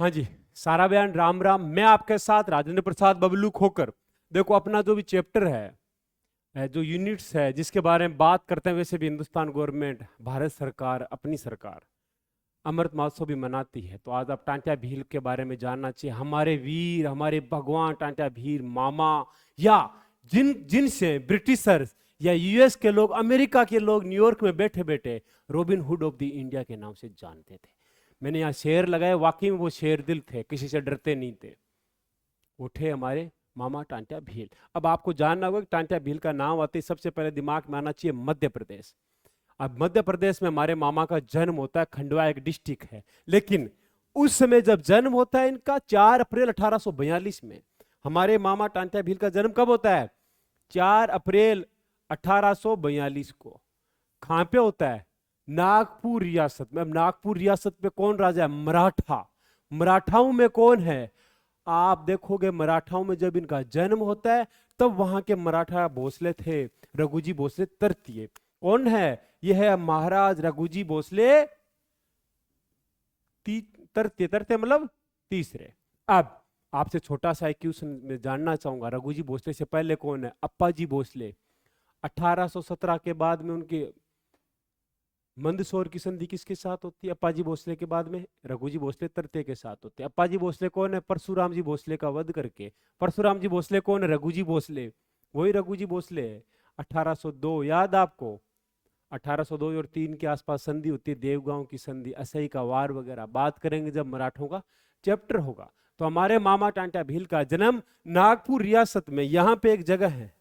हाँ जी, सारा बयान राम राम। मैं आपके साथ राजेंद्र प्रसाद बबलू खोकर। देखो, अपना जो भी चैप्टर है, जो यूनिट्स है, जिसके बारे में बात करते हैं, वैसे भी हिंदुस्तान गवर्नमेंट, भारत सरकार, अपनी सरकार अमृत महोत्सव भी मनाती है। तो आज आप टांट्या भील के बारे में जानना चाहिए। हमारे वीर, हमारे भगवान टांट्या भील मामा, या जिनसे ब्रिटिशर्स या यूएस के लोग, अमेरिका के लोग न्यूयॉर्क में बैठे बैठे robin hood of the India के नाम से जानते थे। मैंने यहाँ शेर लगाए, वाकई में वो शेर दिल थे, किसी से डरते नहीं थे। उठे हमारे मामा टांट्या भील। अब आपको जानना होगा कि टांट्या भील का नाम आते ही सबसे पहले दिमाग में आना चाहिए मध्य प्रदेश। अब मध्य प्रदेश में हमारे मामा का जन्म होता है, खंडवा एक डिस्ट्रिक्ट है। लेकिन उस समय जब जन्म होता है इनका 4 अप्रैल 1842 में। हमारे मामा टांट्या भील का जन्म कब होता है? 4 अप्रैल 1842 को। कहां पे होता है? नागपुर रियासत में। अब नागपुर रियासत में कौन राजा है? मराठा। मराठाओं में कौन है? आप देखोगे मराठाओं में जब इनका जन्म होता है तब वहां के मराठा भोसले थे, रघुजी भोसले तृतीय। कौन है? यह है महाराज रघुजी भोसले तृतीय। तृतीय मतलब तीसरे। अब आपसे छोटा सा क्वेश्चन में जानना चाहूंगा, रघुजी भोसले से पहले कौन है? अप्पाजी भोसले। 1817 के बाद में उनके मंदसौर की संधि किसके साथ होती है? अप्पाजी भोसले के बाद में रघुजी भोसले तृतीय के साथ होते हैं। अप्पाजी भोसले कौन है? परशुराम जी भोसले का वध करके। परशुराम जी भोसले कौन है? रघुजी भोसले। वही रघुजी भोसले है। 1802 याद आपको? 1802 और 3 के आसपास संधि होती है, देवगांव की संधि, असई का वार वगैरह। बात करेंगे जब मराठों का चैप्टर होगा। तो हमारे मामा टांट्या भील का जन्म नागपुर रियासत में, यहां पे एक जगह है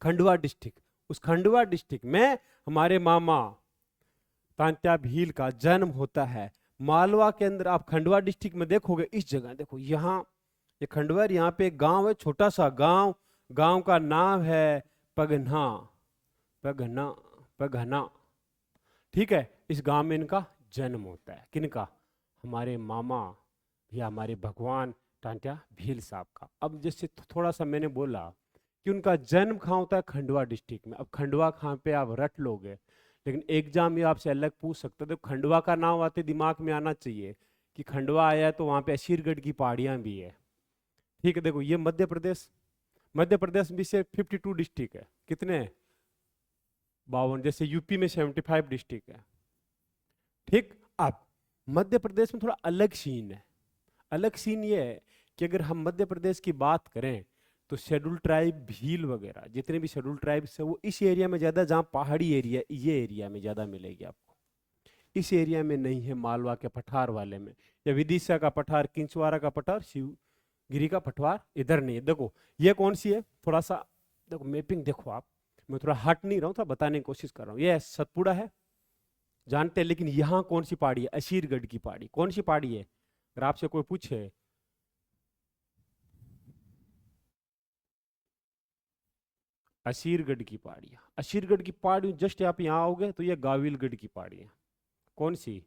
खंडवा डिस्ट्रिक्ट। उस खंडवा डिस्ट्रिक्ट में हमारे मामा टांट्या भील का जन्म होता है। मालवा के अंदर आप खंडवा डिस्ट्रिक्ट में देखोगे, इस जगह देखो, यहाँ ये खंडवा, यहाँ पे एक गांव है, छोटा सा गांव। गांव का नाम है पगना। पगना, पगना, ठीक है। इस गांव में इनका जन्म होता है। किनका? हमारे मामा या हमारे भगवान टांट्या भील साहब का। अब जैसे थोड़ा सा मैंने बोला कि उनका जन्म कहाँ होता है? खंडवा डिस्ट्रिक्ट में। अब खंडवा कहाँ पे आप रट लोगे, लेकिन एग्जाम ये आपसे अलग पूछ सकते। तो खंडवा का नाम आते दिमाग में आना चाहिए कि खंडवा आया है तो वहाँ पे असीरगढ़ की पहाड़ियाँ भी है। ठीक है, देखो ये मध्य प्रदेश। मध्य प्रदेश में से 52 डिस्ट्रिक्ट है। कितने हैं? 52। जैसे यूपी में 75 डिस्ट्रिक्ट है। ठीक। अब मध्य प्रदेश में थोड़ा अलग सीन है। अलग सीन ये है कि अगर हम मध्य प्रदेश की बात करें तो शेड्यूल ट्राइब, भील वगैरह जितने भी शेड्यूल ट्राइब्स है वो इस एरिया में ज्यादा, जहाँ पहाड़ी एरिया, ये एरिया में ज्यादा मिलेगी आपको। इस एरिया में नहीं है। मालवा के पठार वाले में, या विदिशा का पठार, किंचवारा का पठार, शिवगिरी का पठवार इधर नहीं है। देखो ये कौन सी है, थोड़ा सा देखो मैपिंग देखो आप। मैं थोड़ा हट नहीं रहा हूँ, थोड़ा बताने की कोशिश कर रहा हूँ। ये सतपुड़ा है, जानते हैं। लेकिन यहाँ कौन सी पहाड़ी है? असीरगढ़ की पहाड़ी। कौन सी पहाड़ी है? अगर आपसे कोई पूछे असीरगढ़ की पहाड़ियाँ, असीरगढ़ की पहाड़ी जस्ट आप यहाँ आओगे तो ये गाविलगढ़ की पहाड़ियाँ। कौन सी?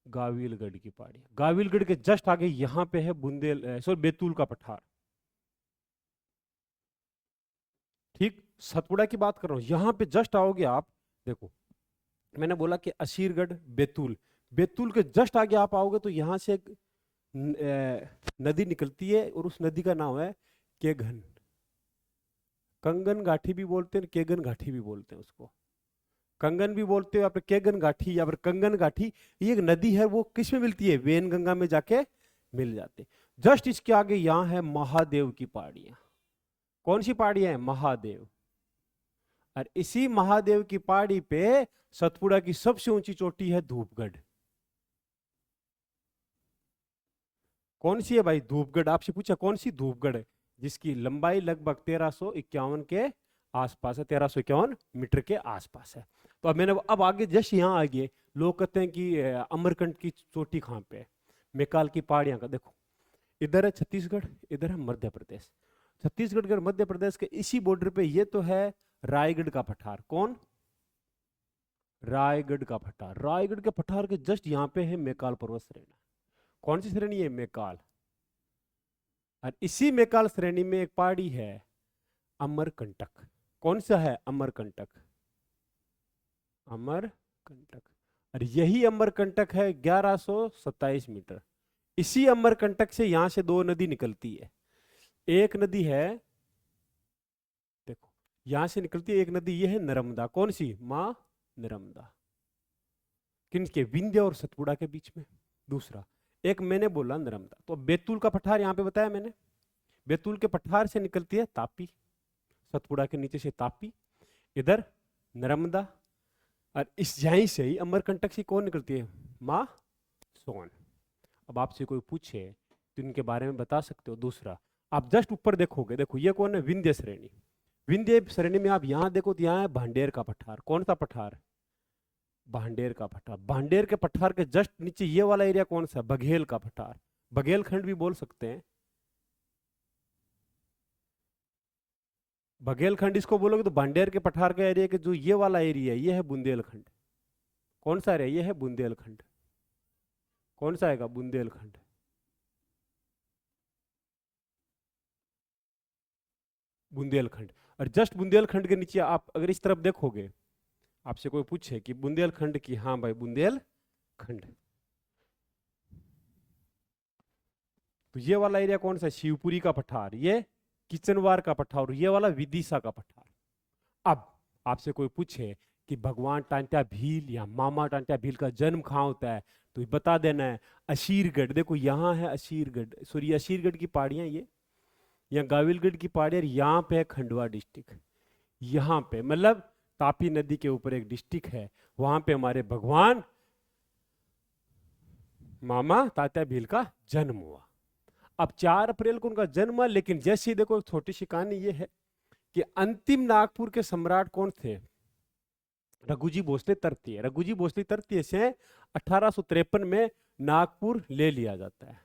गाविलगढ़ की पहाड़ी। गाविलगढ़ के जस्ट आगे यहाँ पे है बुंदेल, सॉरी, बैतूल का पठार। ठीक। सतपुड़ा की बात कर रहा हूँ, यहाँ पे जस्ट आओगे आप। देखो मैंने बोला कि असीरगढ़, बैतूल। बैतूल के जस्ट आगे आप आओगे तो यहाँ से एक नदी निकलती है और उस नदी का नाम है केघन। कंगन घाटी भी बोलते हैं, केगन घाटी भी बोलते हैं उसको। कंगन भी बोलते हो या फिर केगन घाटी या फिर कंगन घाटी। ये एक नदी है, वो किस में मिलती है? वेनगंगा में जाके मिल जाते। जस्ट इसके आगे यहाँ है महादेव की पहाड़ियां। कौन सी पहाड़ियां है? महादेव। और इसी महादेव की पहाड़ी पे सतपुड़ा की सबसे ऊंची चोटी है धूपगढ़। कौन सी है भाई? धूपगढ़। आपसे पूछा कौन सी? धूपगढ़ है, जिसकी लंबाई लगभग 1351 के आसपास है, 1351 मीटर के आसपास है। तो अब मैंने अब आगे जैसे यहाँ आगे लोग कहते हैं कि अमरकंटक की चोटी कहाँ पे है? मैकाल की पहाड़ियां का देखो, इधर है छत्तीसगढ़, इधर है मध्य प्रदेश। छत्तीसगढ़ और मध्य प्रदेश के इसी बॉर्डर पे ये तो है रायगढ़ का पठार। कौन? रायगढ़ का पठार। रायगढ़ के पठार के जस्ट यहाँ पे है मैकाल पर्वत श्रेणी। कौन सी श्रेणी है? मैकाल। और इसी मैकाल श्रेणी में एक पहाड़ी है अमरकंटक। कौन सा है? अमरकंटक। अमरकंटक। और यही अमरकंटक है 1127 मीटर। इसी अमरकंटक से यहां से दो नदी निकलती है। एक नदी है, देखो यहां से निकलती है एक नदी, ये है नर्मदा। कौन सी? मां नर्मदा। किनके? विंध्य और सतपुड़ा के बीच में। दूसरा एक मैंने बोला नर्मदा, तो बैतूल का पठार यहां पे बताया मैंने। बैतूल के पठार से निकलती है तापी, सतपुड़ा के नीचे से तापी, इधर नर्मदा, और इस यहीं से ही अमरकंटक से कौन निकलती है? मां सोन। अब आपसे कोई पूछे तो इनके बारे में बता सकते हो। दूसरा आप जस्ट ऊपर देखोगे, देखो ये कौन है? विंध्य श्रेणी। विंध्य श्रेणी में आप यहां देखो तो यहां है भांडेर का पठार। कौन सा पठार? भांडेर का पठार। भांडेर के पठार के जस्ट नीचे ये वाला एरिया कौन सा? बघेल का पठार। बघेलखंड भी बोल सकते हैं। बघेलखंड इसको बोलोगे तो भांडेर के पठार का एरिया के जो ये वाला एरिया है, ये है बुंदेलखंड। कौन सा एरिया? ये है बुंदेलखंड। कौन सा आएगा? बुंदेलखंड। बुंदेलखंड। और जस्ट बुंदेलखंड के नीचे आप अगर इस तरफ देखोगे, आपसे कोई पूछे कि बुंदेलखंड की, हाँ भाई बुंदेलखंड, तो ये वाला एरिया कौन सा? शिवपुरी का पठार, ये किचनवार का पठार, और ये वाला विदिशा का पठार। अब आपसे कोई पूछे कि भगवान टांट्या भील या मामा टांट्या भील का जन्म कहाँ होता है, तो बता देना है अशीरगढ़। देखो यहाँ है अशीरगढ़, सॉरी अशीरगढ़ की पहाड़ियाँ, ये यहाँ गाविलगढ़ की पहाड़ी, और यहाँ पे है खंडवा डिस्ट्रिक्ट। यहाँ पे मतलब तापी नदी के ऊपर एक डिस्ट्रिक्ट है, वहां पे हमारे भगवान मामा तात्या भील का जन्म हुआ। अब 4 अप्रैल को उनका जन्म हुआ, लेकिन जैसे ही देखो छोटी सी कहानी ये है कि अंतिम नागपुर के सम्राट कौन थे? रघुजी भोसले तृतीय। रघुजी भोसले तृतीय से 1853 में नागपुर ले लिया जाता है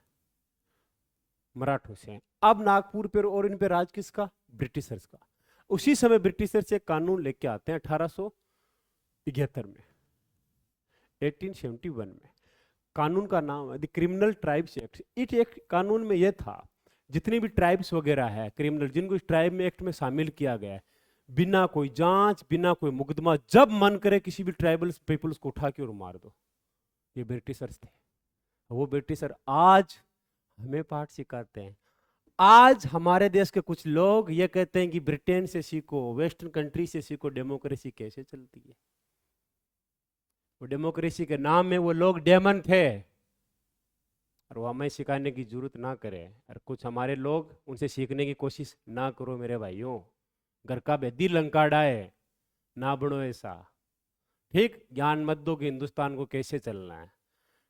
मराठों से। अब नागपुर पर और इन पे राज किसका? ब्रिटिशर्स का। उसी समय ब्रिटिशर्स एक कानून लेके आते हैं 1871 में, 1871 में। कानून का नाम है द क्रिमिनल ट्राइब्स एक्ट। इस एक्ट कानून में यह था, जितनी भी ट्राइब्स वगैरह है क्रिमिनल, जिनको इस ट्राइब में एक्ट में शामिल किया गया है, बिना कोई जांच, बिना कोई मुकदमा, जब मन करे किसी भी ट्राइबल पीपल्स को उठा के और मार दो। ये ब्रिटिशर्स थे। वो ब्रिटिशर आज हमें पाठ सिखाते हैं। आज हमारे देश के कुछ लोग ये कहते हैं कि ब्रिटेन से सीखो, वेस्टर्न कंट्री से सीखो डेमोक्रेसी कैसे चलती है। वो डेमोक्रेसी के नाम में वो लोग डेमन थे, और वो हमें सिखाने की जरूरत ना करे। और कुछ हमारे लोग उनसे सीखने की कोशिश ना करो मेरे भाइयों। घर का बेदी लंका डाए ना बनो ऐसा, ठीक? ज्ञान मत दो कि हिंदुस्तान को कैसे चलना है।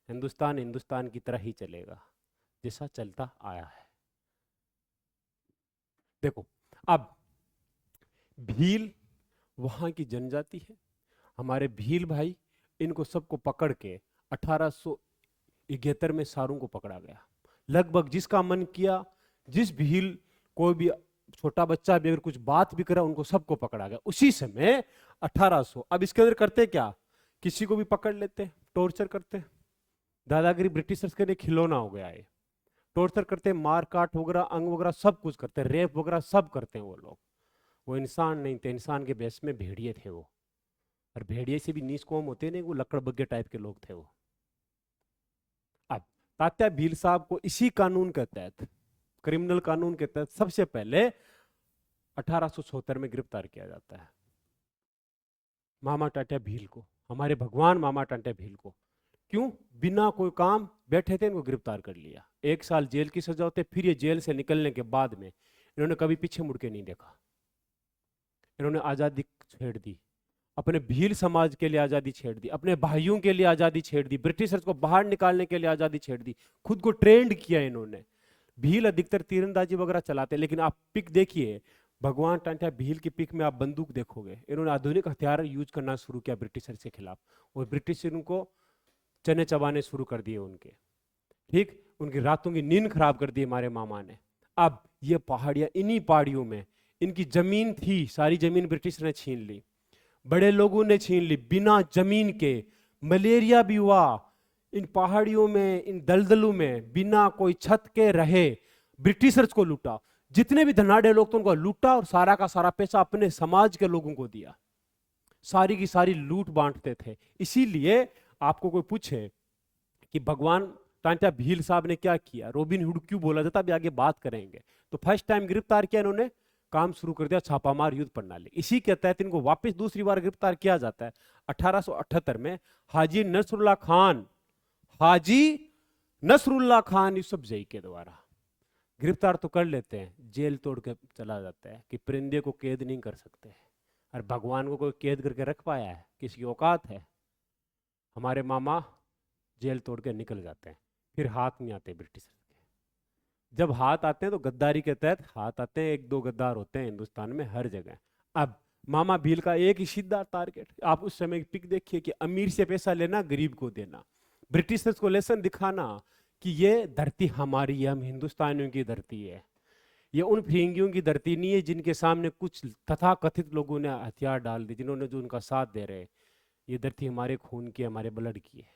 हिंदुस्तान हिंदुस्तान की तरह ही चलेगा जैसा चलता आया है। देखो अब भील वहां की जनजाति है, हमारे भील भाई, इनको सबको पकड़ के 1871 में सारों को पकड़ा गया। लगभग जिसका मन किया, जिस भील, कोई भी छोटा बच्चा भी अगर कुछ बात भी करा, उनको सबको पकड़ा गया उसी समय 1800। अब इसके अंदर करते क्या? किसी को भी पकड़ लेते, टॉर्चर करते। दादागिरी ब्रिटिशर्स के लिए खिलौना हो गया है। टॉर्चर करते, मार काट वगैरह, अंग वगैरह सब कुछ करते, रेप वगैरह सब करते हैं वो लोग। वो इंसान नहीं थे, इंसान के बेस में भेड़िए थे वो। और भेड़िए से भी नीच कौम होते नहीं, वो लकड़बग्गे टाइप के लोग थे वो। अब तात्या भील साहब को इसी कानून के तहत, क्रिमिनल कानून के तहत, सबसे पहले 1876 में गिरफ्तार किया जाता है। मामा टाट्या भील को, हमारे भगवान मामा टाट्या भील को। क्यों? बिना कोई काम बैठे थे, इनको गिरफ्तार कर लिया। 1 साल जेल की सजा होती है। फिर ये जेल से निकलने के बाद में इन्होंने कभी पीछे मुड़ के नहीं देखा। इन्होंने आजादी छेड़ दी, अपने भील समाज के लिए आजादी छेड़ दी, अपने भाइयों के लिए आजादी छेड़ दी, ब्रिटिशर्स को बाहर निकालने के लिए आजादी छेड़ दी, खुद को ट्रेंड किया इन्होंने। भील अधिकतर तीरंदाजी वगैरह चलाते, लेकिन आप पिक देखिए, भगवान टांट्या भील की पिक में आप बंदूक देखोगे। इन्होंने आधुनिक हथियार यूज करना शुरू किया ब्रिटिशर्स के खिलाफ, और ब्रिटिश इनको चने चबाने शुरू कर दिए उनके, ठीक? उनकी रातों की नींद खराब कर दी हमारे मामा ने। अब ये पहाड़ियां, इन्हीं पहाड़ियों में इनकी जमीन थी, सारी जमीन ब्रिटिश ने छीन ली, बड़े लोगों ने छीन ली, बिना जमीन के। मलेरिया भी हुआ इन पहाड़ियों में, इन दलदलों में, बिना कोई छत के रहे। ब्रिटिशर्स को लूटा, जितने भी धनाढ़े लोग थे उनको लूटा, और सारा का सारा पैसा अपने समाज के लोगों को दिया। सारी की सारी लूट बांटते थे। इसीलिए आपको कोई पूछे कि भगवान टांटा भील साहब ने क्या किया, रॉबिन हुड क्यों बोला जाता, अभी आगे बात करेंगे। तो फर्स्ट टाइम गिरफ्तार किया इन्होंने, काम शुरू कर दिया छापामार युद्ध प्रणाली। इसी के तहत इनको वापस दूसरी बार गिरफ्तार किया जाता है 1878 में हाजी नसरुल्लाह खान यूसुफजई के द्वारा। गिरफ्तार तो कर लेते हैं, जेल तोड़ के चला जाता है कि परिंदे को कैद नहीं कर सकते, और भगवान को कोई कैद करके रख पाया है, किसकी औकात है। हमारे मामा जेल तोड़ के निकल जाते हैं, फिर हाथ नहीं आते ब्रिटिश के। जब हाथ आते हैं तो गद्दारी के तहत हाथ आते हैं, एक दो गद्दार होते हैं हिंदुस्तान में हर जगह। अब मामा भील का एक ही सीधा टारगेट, आप उस समय की पिक देखिए कि अमीर से पैसा लेना, गरीब को देना, ब्रिटिशर्स को लेसन दिखाना कि ये धरती हमारी है, हम हिंदुस्तानियों की धरती है, ये उन फिरंगियों की धरती नहीं है जिनके सामने कुछ तथाकथित लोगों ने हथियार डाल दिए, जिन्होंने जो उनका साथ दे रहे। ये धरती हमारे खून की, हमारे ब्लड की है।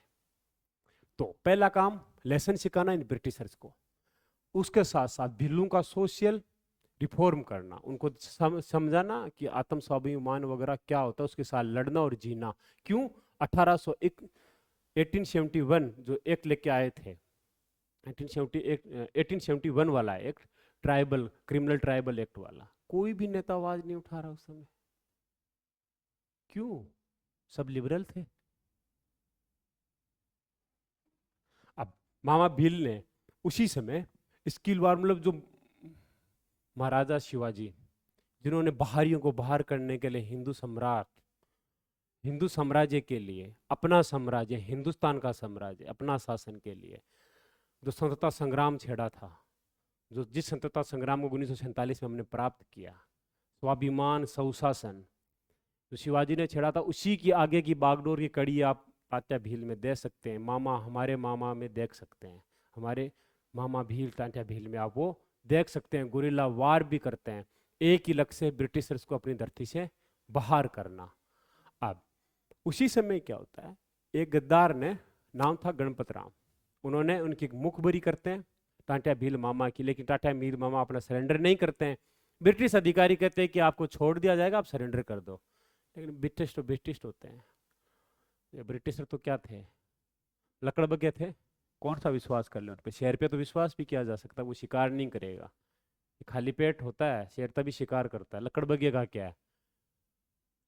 तो पहला काम लेसन सिखाना इन ब्रिटिशर्स को, उसके साथ साथ भिल्लू का सोशल रिफॉर्म करना, उनको समझाना कि आत्म स्वाभिमान वगैरह क्या होता है, उसके साथ लड़ना और जीना। क्यों 1871 जो एक्ट लेके आए थे, 1871 वाला act, tribal criminal tribal act वाला, कोई भी नेता आवाज नहीं उठा रहा उस समय। क्यों? सब लिबरल थे। अब मामा भील ने उसी समय स्किल वार, मतलब जो महाराजा शिवाजी, जिन्होंने बाहरियों को बाहर करने के लिए हिंदू साम्राज्य के लिए, अपना साम्राज्य, हिंदुस्तान का साम्राज्य, अपना शासन के लिए जो स्वतंत्रता संग्राम छेड़ा था, जो जिस स्वतंत्रता संग्राम को 1947 में हमने प्राप्त किया, स्वाभिमान सुशासन जो शिवाजी ने छेड़ा था, उसी की आगे की बागडोर की कड़ी आप तात्या भील में दे सकते हैं, हमारे मामा में देख सकते हैं, हमारे मामा भील, तात्या भील में आप वो देख सकते हैं। गुरिल्ला वार भी करते हैं, एक ही लक्ष्य है, ब्रिटिशर्स को अपनी धरती से बाहर करना। अब उसी समय क्या होता है, एक गद्दार ने, नाम था गणपत राम, उन्होंने उनकी मुखबरी करते हैं टाटा भील मामा की, लेकिन टाटा भील मामा अपना सरेंडर नहीं करते हैं। ब्रिटिश अधिकारी कहते हैं कि आपको छोड़ दिया जाएगा, आप सरेंडर कर दो, लेकिन ब्रिटिश होते हैं। ये ब्रिटिशर तो क्या थे, लकड़बग्गे थे, कौन सा विश्वास कर ले उन पे। शेर पे तो विश्वास भी किया जा सकता है, वो शिकार नहीं करेगा, खाली पेट होता है, शेर तभी शिकार करता है। लकड़बग्गे का क्या है,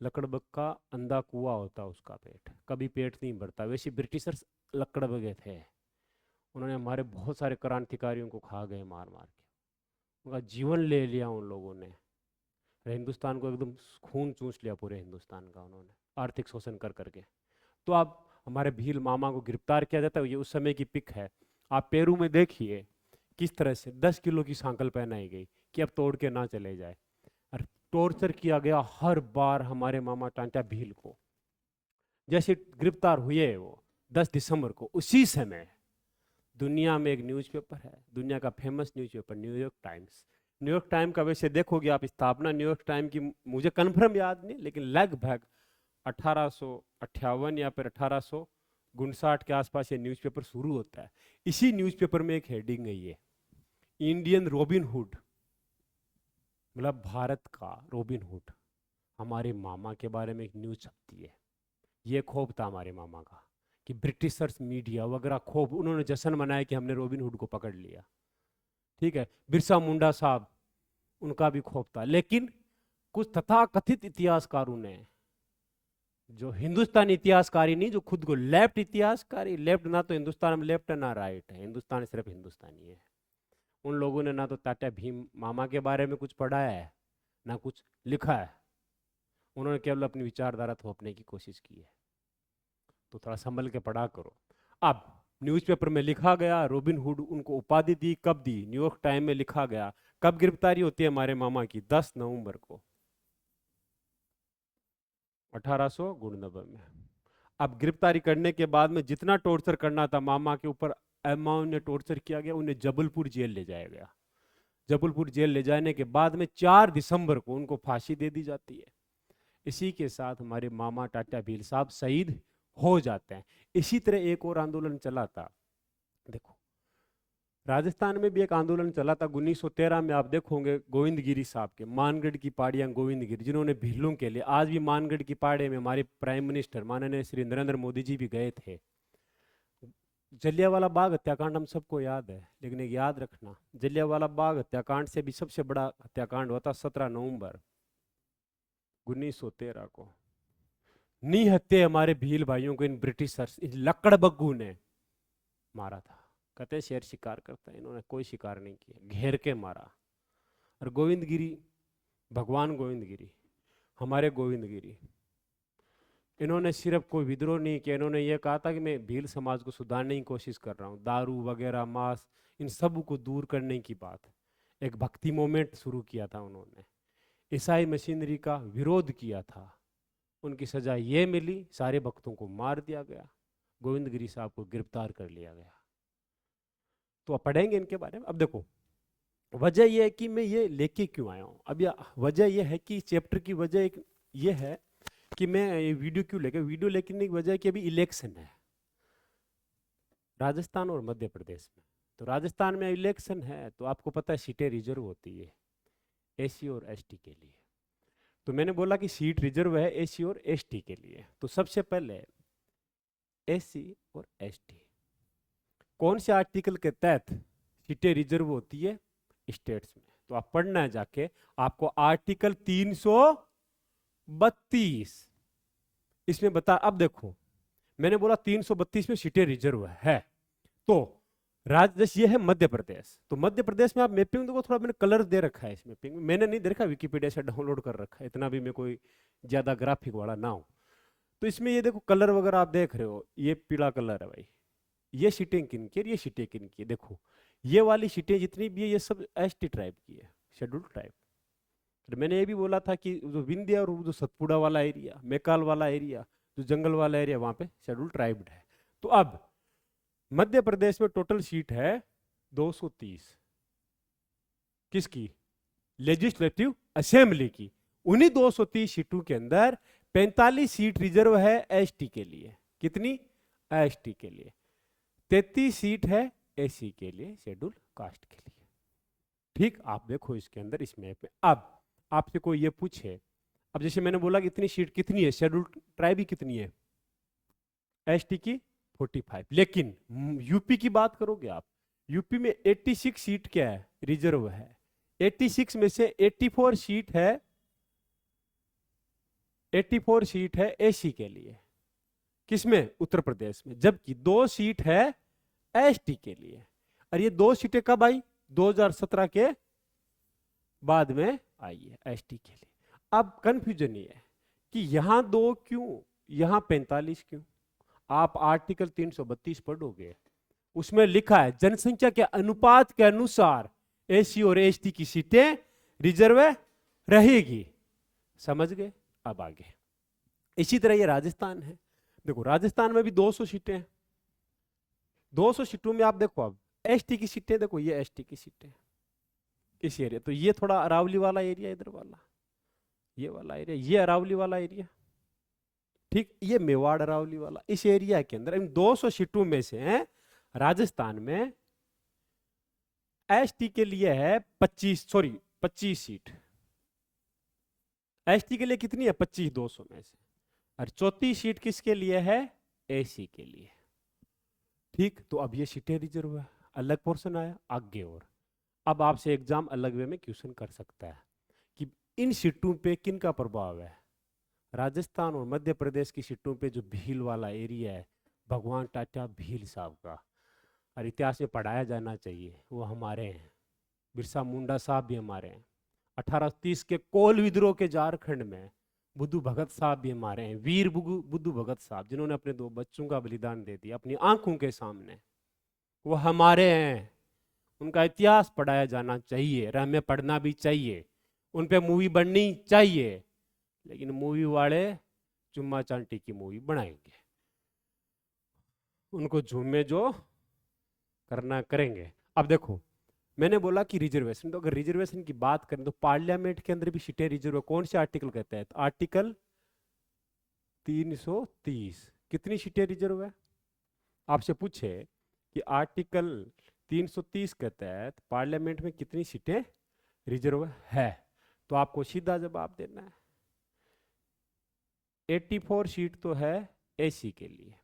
लकड़बग का अंधा कुआ होता है उसका पेट, कभी पेट नहीं भरता। वैसे ब्रिटिशर्स लकड़बग्गे थे, उन्होंने हमारे बहुत सारे क्रांतिकारियों को खा गए मार मार के, उनका जीवन ले लिया उन लोगों ने, हिंदुस्तान को एकदम खून चूस लिया पूरे हिंदुस्तान का उन्होंने, आर्थिक शोषण कर करके। तो आप हमारे भील मामा को गिरफ्तार किया जाता है, ये उस समय की पिक है। आप पेरू में देखिए किस तरह से 10 किलो की सांकल पहनाई गई कि अब तोड़ के ना चले जाए, और टॉर्चर किया गया हर बार हमारे मामा टांटा भील को। जैसे गिरफ्तार हुए वो 10 दिसंबर को, उसी समय दुनिया में एक न्यूज़पेपर है, दुनिया का famous newspaper New York times. New York time का वैसे देखोगे आप स्थापना न्यूयॉर्क टाइम की, मुझे कन्फर्म याद नहीं, लेकिन लगभग 1858 या फिर 1859 के आसपास ये न्यूज़पेपर शुरू होता है। इसी न्यूज़पेपर में एक हेडिंग है, ये इंडियन रॉबिन हुड, मतलब भारत का रॉबिन हुड, हमारे मामा के बारे में एक न्यूज़ छपती है। ये खौफ था हमारे मामा का कि ब्रिटिशर्स मीडिया वगैरह खौफ, उन्होंने जश्न मनाया कि हमने रॉबिन हुड को पकड़ लिया। ठीक है, बिरसा मुंडा साहब, उनका भी खौफ था। लेकिन कुछ तथाकथित इतिहासकारों ने, जो हिंदुस्तानी इतिहासकारी नहीं, जो खुद को लेफ्ट इतिहासकारी, लेफ्ट ना तो हिंदुस्तान में लेफ्ट है ना राइट है, हिंदुस्तान सिर्फ हिंदुस्तानी है, उन लोगों ने ना तो टाटा भीम मामा के बारे में कुछ पढ़ा है ना कुछ लिखा है, उन्होंने केवल अपनी विचारधारा थोपने की कोशिश की है। तो थोड़ा संभल के पढ़ा करो। अब न्यूज़पेपर में लिखा गया, रॉबिन हुड उनको उपाधि दी, कब दी, न्यूयॉर्क टाइम में लिखा गया। कब गिरफ्तारी होती है हमारे मामा की, 10 नवंबर को 1899 में। अब गिरफ्तारी करने के बाद में जितना टॉर्चर करना था मामा के ऊपर, अमाउंट ने टॉर्चर किया गया, उन्हें जबलपुर जेल ले जाया गया। जबलपुर जेल ले जाने के बाद में 4 दिसंबर को उनको फांसी दे दी जाती है। इसी के साथ हमारे मामा टाटा भील साहब शहीद हो जाते हैं। इसी तरह एक और आंदोलन चला था, देखो राजस्थान में भी एक आंदोलन चला था 1913 में, आप देखोगे गोविंदगिरी साहब के, मानगढ़ की पहाड़ियां गोविंदगिरी, जिन्होंने भीलों के लिए, आज भी मानगढ़ की पहाड़ी में हमारे प्राइम मिनिस्टर माननीय श्री नरेंद्र मोदी जी भी गए थे। जलियांवाला बाग हत्याकांड हम सबको याद है, लेकिन एक याद रखना, जलियांवाला बाग हत्याकांड से भी सबसे बड़ा हत्याकांड हुआ था 17 नवंबर 1913 को। निहत्थे हमारे भील भाइयों को इन ब्रिटिशर्स, इन लकड़बग्गू ने मारा था। कहते शेर शिकार करता है, इन्होंने कोई शिकार नहीं किया, घेर के मारा। और गोविंदगिरी, भगवान गोविंदगिरी, हमारे गोविंदगिरी, इन्होंने सिर्फ कोई विद्रोह नहीं किया, इन्होंने ये कहा था कि मैं भील समाज को सुधारने की कोशिश कर रहा हूँ, दारू वगैरह मांस इन सब को दूर करने की बात, एक भक्ति मोमेंट शुरू किया था उन्होंने, ईसाई मशीनरी का विरोध किया था। उनकी सजा ये मिली, सारे भक्तों को मार दिया गया, गोविंदगिरी साहब को गिरफ्तार कर लिया गया। तो आप पढ़ेंगे इनके बारे में। अब देखो वजह यह है कि मैं ये लेके क्यों आया हूँ, अब वजह यह है कि चैप्टर की वजह एक ये है कि मैं ये वीडियो क्यों लेके, वीडियो लेने की वजह है कि अभी इलेक्शन है राजस्थान और मध्य प्रदेश में। तो राजस्थान में इलेक्शन है तो आपको पता है सीटें रिजर्व होती है एससी और एसटी के लिए। तो मैंने बोला कि सीट रिजर्व है एससी और एसटी के लिए। तो सबसे पहले एससी और एसटी कौन से आर्टिकल के तहत सीटें रिजर्व होती है स्टेट्स में, तो आप पढ़ना है जाके, आपको आर्टिकल 332 इसमें बता। अब देखो मैंने बोला 332 में सीटें रिजर्व है। तो राज्य ये है मध्य प्रदेश, तो मध्य प्रदेश में आप मैपिंग देखो, थोड़ा मैंने कलर दे रखा है इस मैपिंग में, मैंने नहीं दे रखा, विकिपीडिया से डाउनलोड कर रखा है, इतना भी मैं कोई ज्यादा ग्राफिक वाला ना हो। तो इसमें ये देखो कलर वगैरह आप देख रहे हो, ये पीला कलर है भाई, ये सीटें किन की, ये सीटें किन की, देखो ये वाली सीटें जितनी भी है ये सब एसटी ट्राइब की है, शेड्यूल्ड ट्राइब। तो मैंने ये भी बोला था कि जो विंध्य और जो सतपुड़ा वाला एरिया, मेकाल वाला एरिया, जो जंगल वाला एरिया, वहां पे शेड्यूल्ड ट्राइब है। तो अब मध्य प्रदेश में टोटल सीट है 230, किसकी, लेजिस्लेटिव असेंबली की। उन्हीं 230 सीटों के अंदर 45 सीट रिजर्व है एसटी के लिए, कितनी, एसटी के लिए, 33 सीट है एससी के लिए, शेड्यूल कास्ट के लिए। ठीक, आप देखो इसके अंदर इस मैप में। अब आपसे कोई ये पूछे, अब जैसे मैंने बोला कि इतनी सीट कितनी है, शेड्यूल ट्राइब ही कितनी है, एसटी की 45, लेकिन यूपी की बात करोगे आप, यूपी में 86 सीट क्या है, रिजर्व है। 86 में से 84 सीट है, 84 सीट है एससी के लिए, किसमें, उत्तर प्रदेश में, जबकि 2 सीट है एसटी के लिए। और ये 2 सीटें कब आई, 2017 के बाद में आई है एसटी के लिए। अब कंफ्यूजन ये है कि यहां 2 क्यों, यहां 45 क्यों। आप आर्टिकल 332 पढ़ोगे, उसमें लिखा है जनसंख्या के अनुपात के अनुसार एससी और एसटी की सीटें रिजर्व रहेगी, समझ गए। अब आगे इसी तरह ये राजस्थान है, देखो राजस्थान में भी 200 सीटें हैं, 200 सीटों में आप देखो, अब एसटी की सीटें देखो, ये एसटी की सीटें इस एरिया, तो ये थोड़ा अरावली वाला एरिया, इधर वाला ये वाला एरिया, ये अरावली वाला एरिया, ठीक, ये मेवाड़ अरावली वाला, इस एरिया के अंदर इन 200 सीटों में से राजस्थान में एसटी के लिए है 25 सीट, एसटी के लिए कितनी है, 25 200 में से, और 34 सीट किसके लिए है, एसी के लिए। ठीक, तो अब ये सीटें रिजर्व है, अलग पोर्शन आया आगे। और अब आपसे एग्जाम अलग वे में क्वेश्चन कर सकता है कि इन सीटों पे किन का प्रभाव है, राजस्थान और मध्य प्रदेश की सीटों पे जो भील वाला एरिया है, भगवान टाटा भील साहब का, और इतिहास में पढ़ाया जाना चाहिए, वो हमारे हैं, बिरसा मुंडा साहब भी हमारे हैं, 1830 के कोल विद्रोह के झारखंड में बुद्धू भगत साहब भी हमारे हैं, वीर बुद्धू भगत साहब, जिन्होंने अपने 2 बच्चों का बलिदान दे दिया अपनी आंखों के सामने, वो हमारे हैं। उनका इतिहास पढ़ाया जाना चाहिए और हमें पढ़ना भी चाहिए, उन पे मूवी बननी चाहिए, लेकिन मूवी वाले चुम्मा चांटी की मूवी बनाएंगे, उनको झूमे जो करना करेंगे। अब देखो मैंने बोला कि रिजर्वेशन, तो अगर रिजर्वेशन की बात करें तो पार्लियामेंट के अंदर भी सीटें रिजर्व है, कौन से आर्टिकल कहते हैं, आर्टिकल 330, कितनी सीटें रिजर्व है। आपसे पूछे कि आर्टिकल 330 के तहत पार्लियामेंट में कितनी सीटें रिजर्व है? तो आपको सीधा जवाब देना है। 84 सीट तो है एसी के लिए,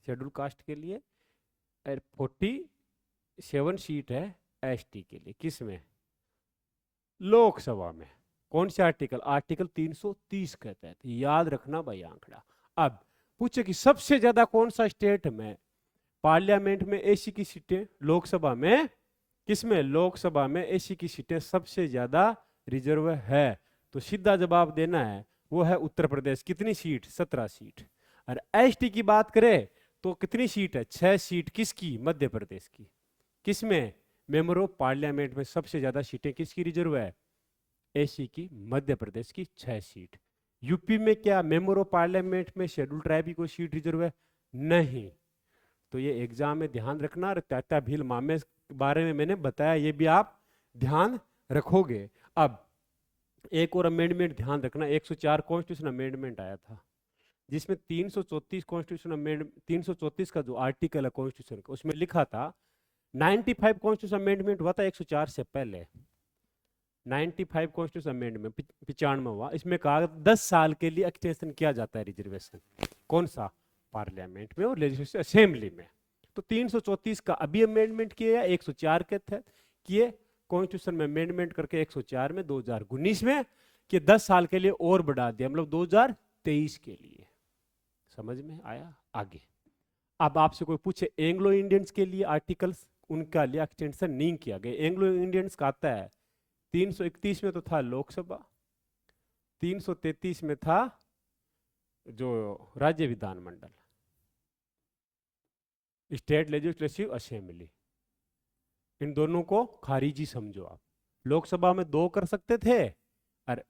शेड्यूल कास्ट के लिए, और 47 सीट है एसटी के लिए। किस में? लोकसभा में। कौन से आर्टिकल? आर्टिकल 330 के तहत। याद रखना भाई आंकड़ा। अब पूछे कि सबसे ज्यादा कौन सा स्टेट में पार्लियामेंट में एसी की सीटें, लोकसभा में, किसमें? लोकसभा में एसी की सीटें सबसे ज्यादा रिजर्व है। तो सीधा जवाब देना है, वो है उत्तर प्रदेश। कितनी सीट? 17 सीट। और एसटी की बात करें तो कितनी सीट है? 6 सीट। किसकी? मध्य प्रदेश की। किसमें? मेंबर ऑफ पार्लियामेंट में सबसे ज्यादा सीटें किसकी रिजर्व है? एसी की, मध्य प्रदेश की 6 सीट। यूपी में क्या मेंबर ऑफ पार्लियामेंट में शेड्यूल ट्राइब की कोई सीट रिजर्व है? नहीं। तो ये एग्जाम में ध्यान रखना। और तात्या भील मामे के बारे में मैंने बताया, ये भी आप ध्यान रखोगे। अब एक और अमेंडमेंट ध्यान रखना, 104 कॉन्स्टिट्यूशन अमेंडमेंट आया था, जिसमें 334 कॉन्स्टिट्यूशन अमेंडमेंट, 334 का जो आर्टिकल है कॉन्स्टिट्यूशन का, उसमें लिखा था 95 कॉन्स्टिट्यूशन अमेंडमेंट हुआ था 104 से पहले। 95 कॉन्स्टिट्यूशन अमेंडमेंट 95 हुआ। इसमें कहा 10 साल के लिए एक्सटेंशन किया जाता है रिजर्वेशन। कौन सा? पार्लियामेंट में और लेजिस्लेटिव असेंबली में। तो 334 का अभी अमेंडमेंट किया, 104 के तहत किए, कॉन्स्टिट्यूशन में अमेंडमेंट करके 104 में 2019 में कि 10 साल के लिए और बढ़ा दिया, मतलब 2023 के लिए। समझ में आया? आगे अब आपसे कोई पूछे एंग्लो इंडियंस के लिए आर्टिकल्स, उनका लिए एक्सटेंशन नहीं किया गया। एंग्लो इंडियंस का आता है 331 में तो था लोकसभा, 333 में था जो राज्य विधानमंडल, स्टेट लेजिस्लेटिव असेंबली। इन दोनों को खारिजी समझो आप। लोकसभा में 2 कर सकते थे और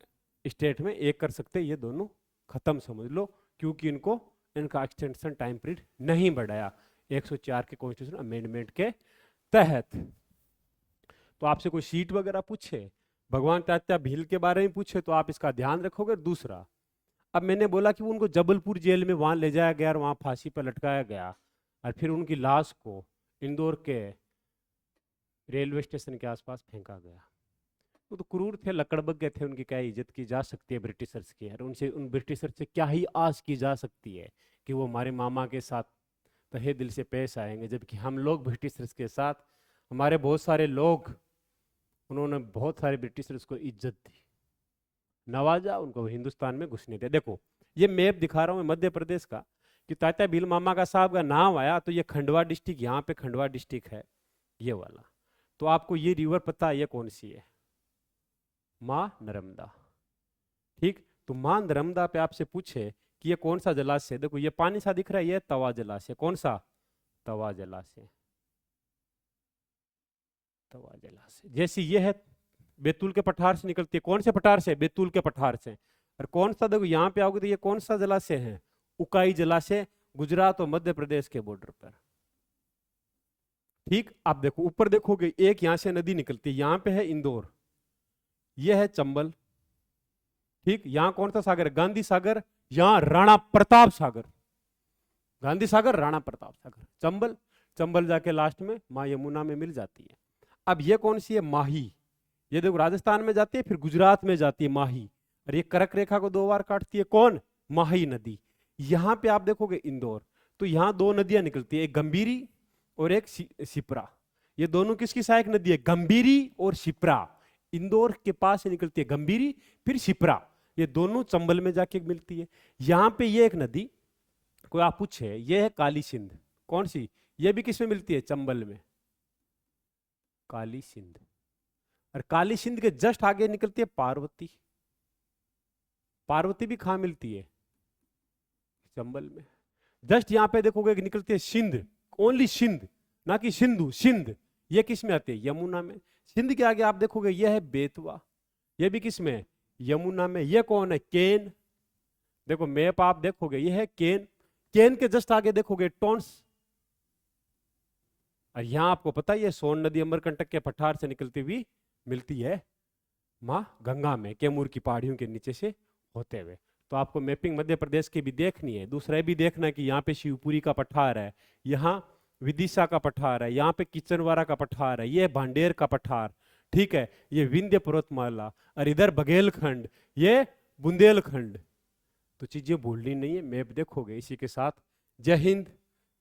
स्टेट में 1 कर सकते, ये दोनों खत्म समझ लो, क्योंकि इनका एक्सटेंशन टाइम पीरियड नहीं बढ़ाया 104 के कॉन्स्टिट्यूशन अमेंडमेंट के तहत। तो आपसे कोई सीट वगैरह पूछे, भगवान तात्या भील के बारे में पूछे, तो आप इसका ध्यान रखोगे। दूसरा, अब मैंने बोला कि उनको जबलपुर जेल में वहां ले जाया गया और वहां फांसी पर लटकाया गया, और फिर उनकी लाश को इंदौर के रेलवे स्टेशन के आसपास फेंका गया। वो तो क्रूर थे, लकड़बग्गे थे, उनकी क्या इज्जत की जा सकती है ब्रिटिशर्स की? और उनसे, उन ब्रिटिशर्स से क्या ही आस की जा सकती है कि वो हमारे मामा के साथ तहे दिल से पेश आएंगे? जबकि हम लोग ब्रिटिशर्स के साथ, हमारे बहुत सारे लोग, उन्होंने बहुत सारे ब्रिटिशर्स को इज्जत दी, नवाजा, उनको हिंदुस्तान में घुसने दिया। देखो ये मैप दिखा रहा हूँ मैं मध्य प्रदेश का, कि तात्या भील मामा का साहब का नाम आया तो ये खंडवा डिस्ट्रिक्ट, यहाँ पे खंडवा डिस्ट्रिक्ट है ये वाला। तो आपको ये रिवर पता है ये कौन सी है? माँ नर्मदा। ठीक, तो माँ नर्मदा पे आपसे पूछे कि ये कौन सा जलाशय, देखो ये पानी सा दिख रहा है, ये तवा जलाशय। कौन सा? तवा जलाशय। तवा जलाशय। जैसे ये है बैतूल के पठार से निकलती है, कौन से पठार से? बैतूल के पठार से। और कौन सा, देखो यहाँ पे आओगे तो ये कौन सा जलाशय है? उकाई जलाशय, गुजरात और मध्य प्रदेश के बॉर्डर पर। ठीक, आप देखो ऊपर देखोगे, एक यहां से नदी निकलती है, यहां पे है इंदौर, ये है चंबल। ठीक, यहां कौन सा सागर है? गांधी सागर। यहां राणा प्रताप सागर, गांधी सागर, राणा प्रताप सागर। चंबल, चंबल जाके लास्ट में मां यमुना में मिल जाती है। अब ये कौन सी है? माही। ये देखो राजस्थान में जाती है, फिर गुजरात में जाती है माही, और ये कर्क रेखा को 2 बार काटती है। कौन? माही नदी। यहां पे आप देखोगे इंदौर, तो यहां 2 नदियां निकलती है, एक गंभीरी और एक शिप्रा। ये दोनों किसकी सहायक नदी है? गंभीरी और शिप्रा। इंदौर के पास से निकलती है गंभीरी, फिर शिप्रा, ये दोनों चंबल में जाके मिलती है। यहां पे ये एक नदी, कोई आप पूछे, ये है काली सिंध। कौन सी? ये भी किस में मिलती है? चंबल में, काली सिंध। और काली सिंध के जस्ट आगे निकलती है पार्वती। पार्वती भी कहां मिलती है? चंबल में। जस्ट यहां पे देखोगे कि निकलती है सिंध, ओनली सिंध, ना कि सिंधु। सिंध ये किस में आते हैं? यमुना में। सिंध के आगे आप देखोगे ये है बेतवा, ये भी किस में है? यमुना में। ये कौन है? केन। देखो मैप आप देखोगे, ये है केन। केन के जस्ट आगे देखोगे टोंस। और यहां आपको पता है ये सोन नदी अमरकंटक के पठार से निकलती हुई मिलती है मां गंगा में, कैमूर की पहाड़ियों के नीचे से होते हुए। तो आपको मैपिंग मध्य प्रदेश की भी देखनी है। दूसरा भी देखना है कि यहाँ पे शिवपुरी का पठार है, यहाँ विदिशा का पठार है, यहाँ पे किचनवाड़ा का पठार है, ये भांडेर का पठार, ठीक है, ये विंध्य पर्वतमाला, और इधर बघेलखंड, ये बुंदेलखंड। तो चीजें भूलनी नहीं है, मैप देखोगे। इसी के साथ जय हिंद,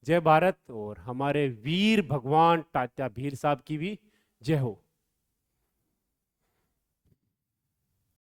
जय भारत, और हमारे वीर भगवान तात्या भीर साहब की भी जय हो।